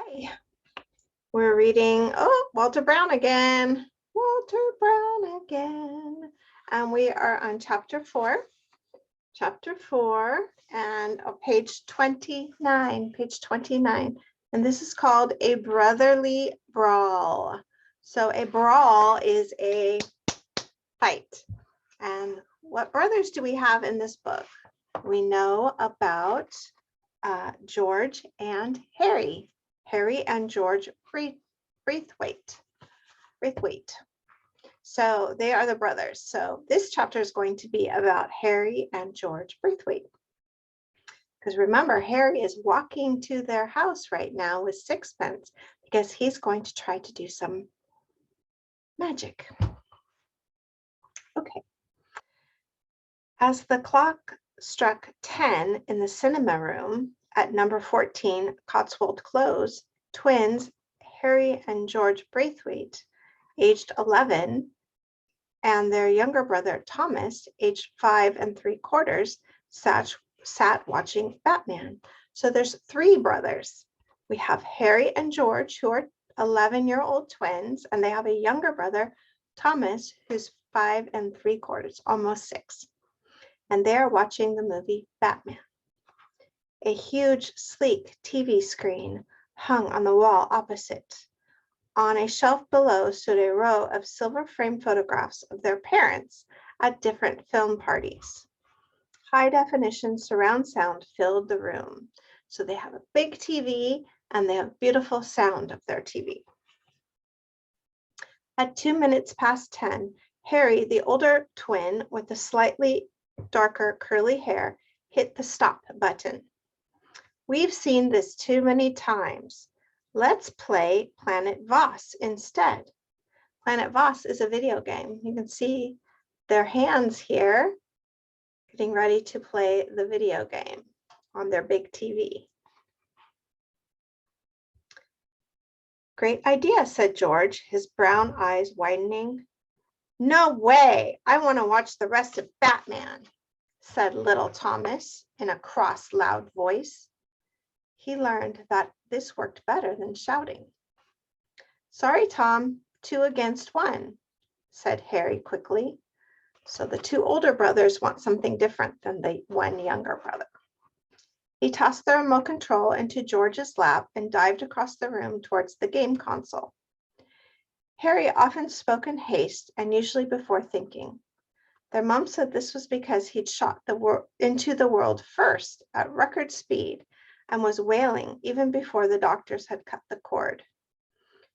Hi, we're reading, Walter Brown again. Walter Brown again. And we are on chapter 4. And page 29, And this is called A Brotherly Brawl. So a brawl is a fight. And what brothers do we have in this book? We know about George and Harry. Harry and George Braithwaite. So they are the brothers. So this chapter is going to be about Harry and George Braithwaite. Because remember, Harry is walking to their house right now with sixpence because he's going to try to do some magic. Okay. As the clock struck 10 in the cinema room at number 14 Cotswold Close, twins Harry and George Braithwaite, aged 11, and their younger brother Thomas, aged 5 3/4, sat watching Batman. So there's 3 brothers. We have Harry and George, who are 11-year-old twins, and they have a younger brother, Thomas, who's 5 3/4, almost 6. And they're watching the movie Batman. A huge, sleek TV screen hung on the wall opposite. On a shelf below stood a row of silver-framed photographs of their parents at different film parties. High-definition surround sound filled the room. So they have a big TV and they have beautiful sound of their TV. At 2 minutes past 10, Harry, the older twin with the slightly darker curly hair, hit the stop button. We've seen this too many times. Let's play Planet Voss instead. Planet Voss is a video game. You can see their hands here getting ready to play the video game on their big TV. Great idea, said George, his brown eyes widening. No way, I want to watch the rest of Batman, said little Thomas in a cross, loud voice. He learned that this worked better than shouting. Sorry, Tom, 2 against 1, said Harry quickly. So the 2 older brothers want something different than the 1 younger brother. He tossed the remote control into George's lap and dived across the room towards the game console. Harry often spoke in haste and usually before thinking. Their mom said this was because he'd shot into the world first at record speed and was wailing even before the doctors had cut the cord.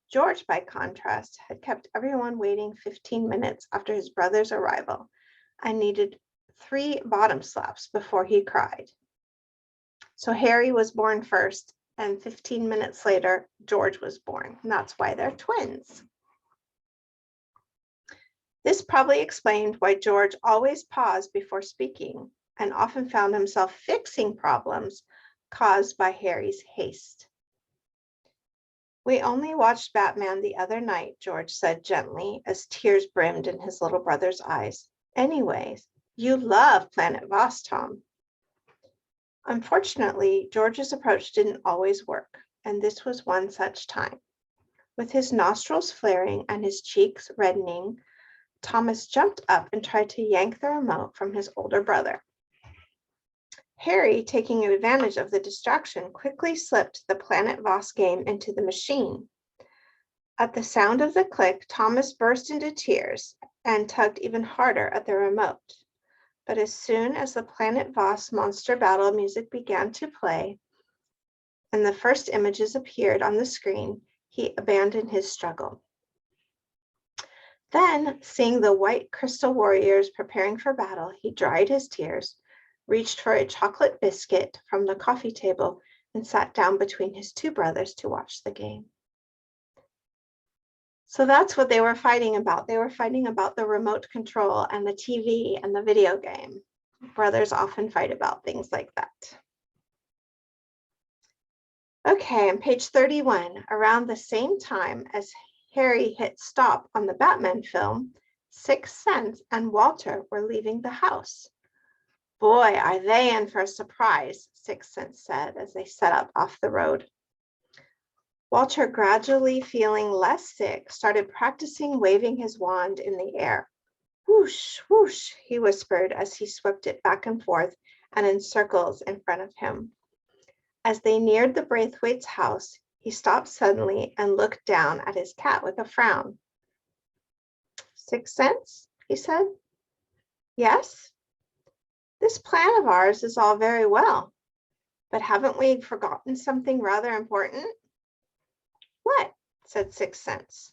George, by contrast, had kept everyone waiting 15 minutes after his brother's arrival and needed 3 bottom slaps before he cried. So Harry was born first, and 15 minutes later, George was born. And that's why they're twins. This probably explained why George always paused before speaking and often found himself fixing problems caused by Harry's haste. We only watched Batman the other night, George said gently, as tears brimmed in his little brother's eyes. Anyways, you love Planet Voss, Tom. Unfortunately, George's approach didn't always work, and this was one such time. With his nostrils flaring and his cheeks reddening, Thomas jumped up and tried to yank the remote from his older brother. Harry, taking advantage of the distraction, quickly slipped the Planet Voss game into the machine. At the sound of the click, Thomas burst into tears and tugged even harder at the remote. But as soon as the Planet Voss monster battle music began to play and the first images appeared on the screen, he abandoned his struggle. Then, seeing the white crystal warriors preparing for battle, he dried his tears, reached for a chocolate biscuit from the coffee table, and sat down between his 2 brothers to watch the game. So that's what they were fighting about. They were fighting about the remote control and the TV and the video game. Brothers often fight about things like that. Okay, on page 31, around the same time as Harry hit stop on the Batman film, Sixpence and Walter were leaving the house. Boy, are they in for a surprise, Sixpence said as they set out off the road. Walter, gradually feeling less sick, started practicing waving his wand in the air. Whoosh, whoosh, he whispered as he swept it back and forth and in circles in front of him. As they neared the Braithwaite's house, he stopped suddenly and looked down at his cat with a frown. 6 cents, he said. Yes? This plan of ours is all very well, but haven't we forgotten something rather important? What? Said 6 cents.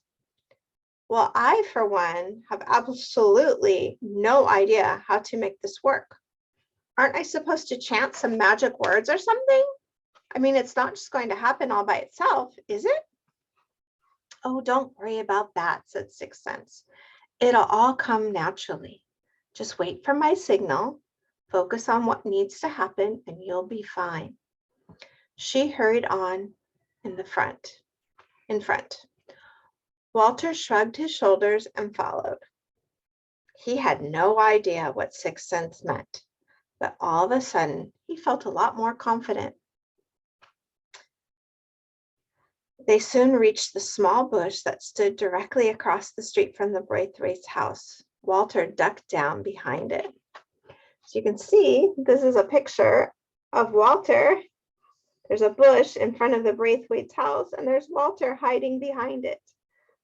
Well, I, for one, have absolutely no idea how to make this work. Aren't I supposed to chant some magic words or something? I mean, it's not just going to happen all by itself, is it? Oh, don't worry about that, said 6 cents. It'll all come naturally. Just wait for my signal, focus on what needs to happen, and you'll be fine. She hurried on in front. Walter shrugged his shoulders and followed. He had no idea what 6 cents meant, but all of a sudden, he felt a lot more confident. They soon reached the small bush that stood directly across the street from the Braithwaite's house. Walter ducked down behind it. So you can see, this is a picture of Walter. There's a bush in front of the Braithwaite's house, and there's Walter hiding behind it.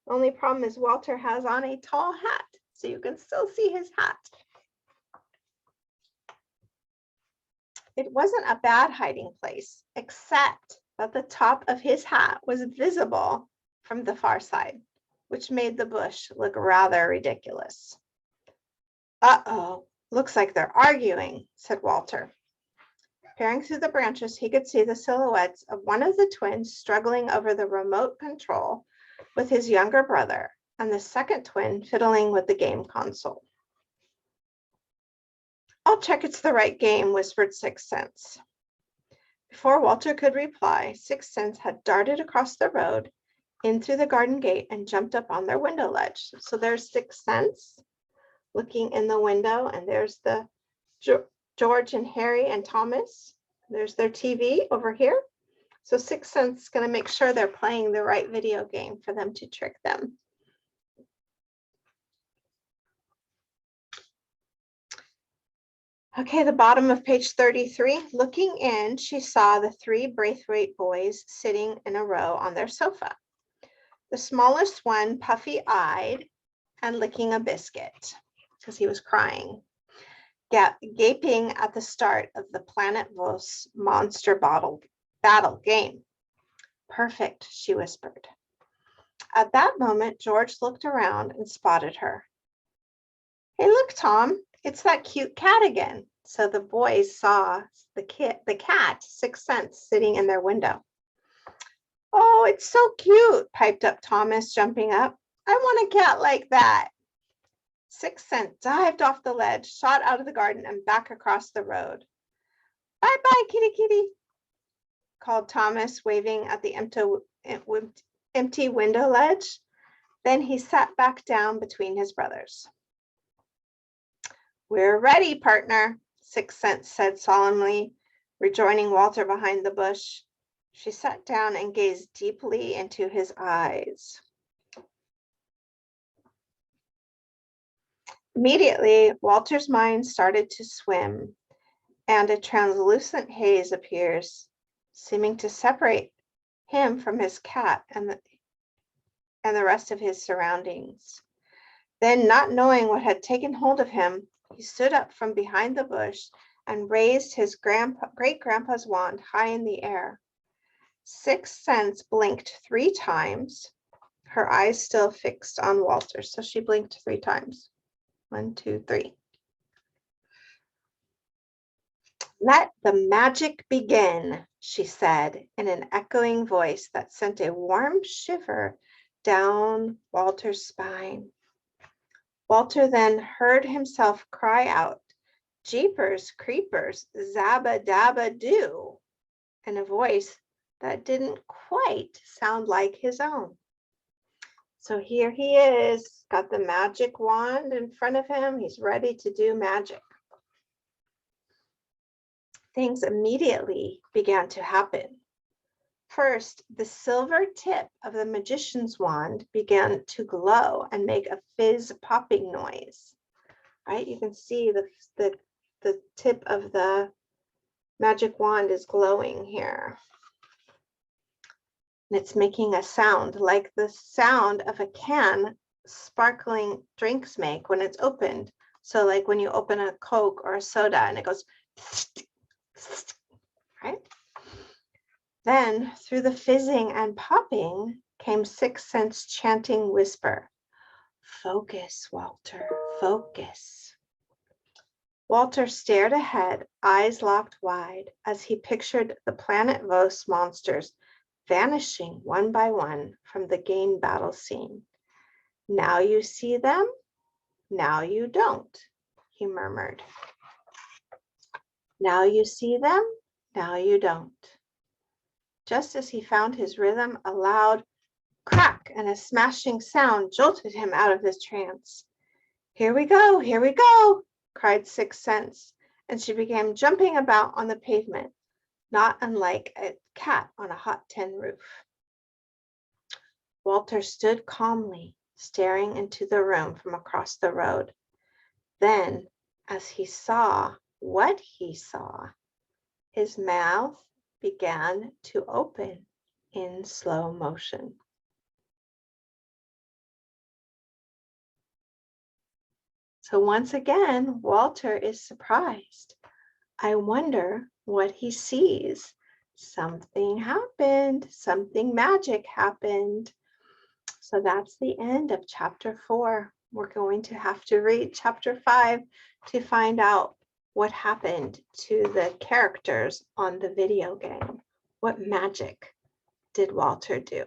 The only problem is Walter has on a tall hat, so you can still see his hat. It wasn't a bad hiding place, except that the top of his hat was visible from the far side, which made the bush look rather ridiculous. Uh-oh, looks like they're arguing, said Walter. Peering through the branches, he could see the silhouettes of one of the twins struggling over the remote control with his younger brother, and the second twin fiddling with the game console. I'll check it's the right game, whispered 6 cents. Before Walter could reply, 6 cents had darted across the road, in through the garden gate, and jumped up on their window ledge. So there's 6 cents looking in the window, and there's the George and Harry and Thomas. There's their TV over here. So 6 cents is going to make sure they're playing the right video game for them to trick them. Okay, the bottom of page 33. Looking in, she saw the 3 Braithwaite boys sitting in a row on their sofa. The smallest one puffy-eyed and licking a biscuit because he was crying, gaping at the start of the Planet Vos monster battle game. Perfect, she whispered. At that moment, George looked around and spotted her. Hey, look, Tom, it's that cute cat again. So the boys saw the cat, 6 cents, sitting in their window. Oh, it's so cute, piped up Thomas, jumping up. I want a cat like that. 6 cents dived off the ledge, shot out of the garden, and back across the road. Bye-bye, kitty kitty, called Thomas, waving at the empty window ledge. Then he sat back down between his brothers. We're ready, partner, 6 cents said solemnly, rejoining Walter behind the bush. She sat down and gazed deeply into his eyes. Immediately, Walter's mind started to swim, and a translucent haze appears, seeming to separate him from his cat and the rest of his surroundings. Then, not knowing what had taken hold of him, he stood up from behind the bush and raised his great-grandpa's wand high in the air. 6 cents blinked 3 times, her eyes still fixed on Walter. So she blinked 3 times. 1, 2, 3. Let the magic begin, she said in an echoing voice that sent a warm shiver down Walter's spine. Walter then heard himself cry out, "Jeepers creepers, zabba dabba doo," in a voice that didn't quite sound like his own. So here he is, got the magic wand in front of him. He's ready to do magic. Things immediately began to happen. First, the silver tip of the magician's wand began to glow and make a fizz popping noise. Right? You can see the tip of the magic wand is glowing here. And it's making a sound like the sound of a can sparkling drinks make when it's opened. So like when you open a Coke or a soda and it goes, right? Then through the fizzing and popping came Sixth Sense chanting whisper, "Focus, Walter, focus." Walter stared ahead, eyes locked wide, as he pictured the Planet Vos monsters vanishing one by one from the game battle scene. "Now you see them, now you don't," he murmured. "Now you see them, now you don't." Just as he found his rhythm, a loud crack and a smashing sound jolted him out of his trance. Here we go, cried Sixth Sense, and she began jumping about on the pavement, not unlike a cat on a hot tin roof. Walter stood calmly, staring into the room from across the road. Then, as he saw what he saw, his mouth began to open in slow motion. So once again, Walter is surprised. I wonder what he sees. Something happened, something magic happened. So that's the end of chapter 4. We're going to have to read chapter 5 to find out what happened to the characters on the video game. What magic did Walter do?